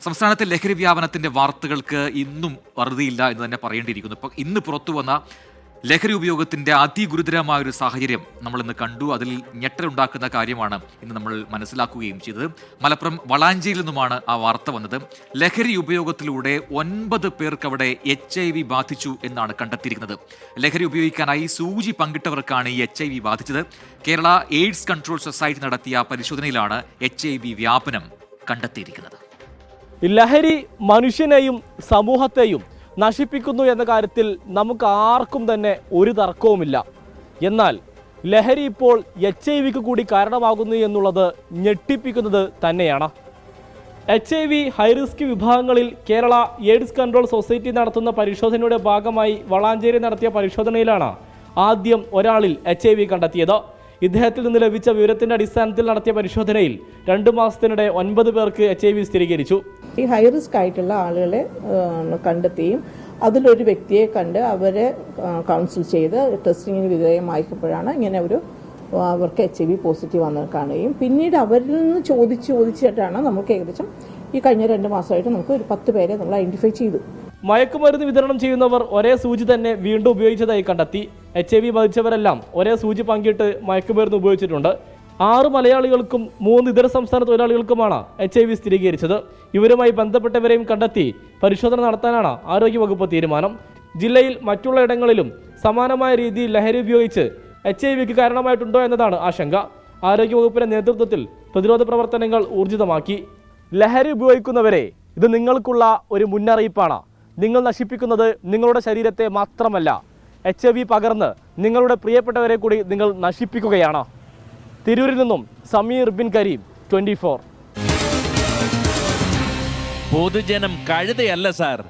സംസ്ഥാനത്തെ ലഹരി വ്യാപനത്തിന്റെ വാർത്തകൾക്ക് ഇന്നും അറുതിയില്ല എന്ന് തന്നെ പറയേണ്ടിയിരിക്കുന്നു. ഇപ്പം ഇന്ന് പുറത്തു വന്ന ലഹരി ഉപയോഗത്തിന്റെ അതിഗുരുതരമായൊരു സാഹചര്യം നമ്മൾ ഇന്ന് കണ്ടു. അതിൽ ഞെട്ടലുണ്ടാക്കുന്ന കാര്യമാണ് ഇന്ന് നമ്മൾ മനസ്സിലാക്കുകയും ചെയ്തത്. മലപ്പുറം വളാഞ്ചേരിയിൽ നിന്നുമാണ് ആ വാർത്ത വന്നത്. ലഹരി ഉപയോഗത്തിലൂടെ 9 പേർക്ക് അവിടെ HIV ബാധിച്ചു എന്നാണ് കണ്ടെത്തിയിരിക്കുന്നത്. ലഹരി ഉപയോഗിക്കാനായി സൂചി പങ്കിട്ടവർക്കാണ് ഈ HIV ബാധിച്ചത്. കേരള എയ്ഡ്സ് കൺട്രോൾ സൊസൈറ്റി നടത്തിയ പരിശോധനയിലാണ് HIV വ്യാപനം കണ്ടെത്തിയിരിക്കുന്നത്. ലഹരി മനുഷ്യനെയും സമൂഹത്തെയും നശിപ്പിക്കുന്നു എന്ന കാര്യത്തിൽ നമുക്ക് ആർക്കും തന്നെ ഒരു തർക്കവുമില്ല. എന്നാൽ ലഹരി ഇപ്പോൾ HIV കൂടി കാരണമാകുന്നു എന്നുള്ളത് ഞെട്ടിപ്പിക്കുന്നത് തന്നെയാണ്. HIV ഹൈറിസ്ക് വിഭാഗങ്ങളിൽ കേരള എയ്ഡ്സ് കൺട്രോൾ സൊസൈറ്റി നടത്തുന്ന പരിശോധനയുടെ ഭാഗമായി വളാഞ്ചേരി നടത്തിയ പരിശോധനയിലാണ് ആദ്യം ഒരാളിൽ HIV കണ്ടെത്തിയത്. ഇദ്ദേഹത്തിൽ നിന്ന് ലഭിച്ച വിവരത്തിന്റെ അടിസ്ഥാനത്തിൽ നടത്തിയ പരിശോധനയിൽ 2 മാസത്തിനിടെ 9 പേർക്ക് HIV സ്ഥിരീകരിച്ചു. ഈ ഹൈ റിസ്ക് ആയിട്ടുള്ള ആളുകളെ കണ്ടെത്തിയും അതിലൊരു വ്യക്തിയെ കണ്ട് അവരെ കൗൺസിൽ ചെയ്ത് ടെസ്റ്റിങ്ങിന് വിധേയമായപ്പോഴാണ് ഇങ്ങനെ അവർക്ക് HIV പോസിറ്റീവ് വന്ന് കാണുകയും പിന്നീട് അവരിൽ നിന്ന് ചോദിച്ചിട്ടാണ് നമുക്ക് ഏകദേശം ഈ കഴിഞ്ഞ 2 മാസമായിട്ട് നമുക്ക് ഒരു 10 പേരെ നമ്മൾ ഐഡന്റിഫൈ ചെയ്തു. മയക്കുമരുന്ന് വിതരണം ചെയ്യുന്നവർ ഒരേ സൂചി തന്നെ വീണ്ടും ഉപയോഗിച്ചതായി കണ്ടെത്തി. HIV ബാധിച്ചവരെല്ലാം ഒരേ സൂചി പങ്കിട്ട് മയക്കുമരുന്ന് ഉപയോഗിച്ചിട്ടുണ്ട്. 6 മലയാളികൾക്കും 3 ഇതര സംസ്ഥാന തൊഴിലാളികൾക്കുമാണ് HIV സ്ഥിരീകരിച്ചത്. ഇവരുമായി ബന്ധപ്പെട്ടവരെയും കണ്ടെത്തി പരിശോധന നടത്താനാണ് ആരോഗ്യവകുപ്പ് തീരുമാനം. ജില്ലയിൽ മറ്റുള്ള ഇടങ്ങളിലും സമാനമായ രീതിയിൽ ലഹരി ഉപയോഗിച്ച് HIV കാരണമായിട്ടുണ്ടോ എന്നതാണ് ആശങ്ക. ആരോഗ്യവകുപ്പിന്റെ നേതൃത്വത്തിൽ പ്രതിരോധ പ്രവർത്തനങ്ങൾ ഊർജിതമാക്കി. ലഹരി ഉപയോഗിക്കുന്നവരെ, ഇത് നിങ്ങൾക്കുള്ള ഒരു മുന്നറിയിപ്പാണ്. നിങ്ങൾ നശിപ്പിക്കുന്നത് നിങ്ങളുടെ ശരീരത്തെ മാത്രമല്ല, HIV പകർന്ന് നിങ്ങളുടെ പ്രിയപ്പെട്ടവരെ കൂടി നിങ്ങൾ നശിപ്പിക്കുകയാണ്. തിരൂരിൽ നിന്നും സമീർ ബിൻ കരീം, 24. പൊതുജനം കഴുതയല്ല സാർ.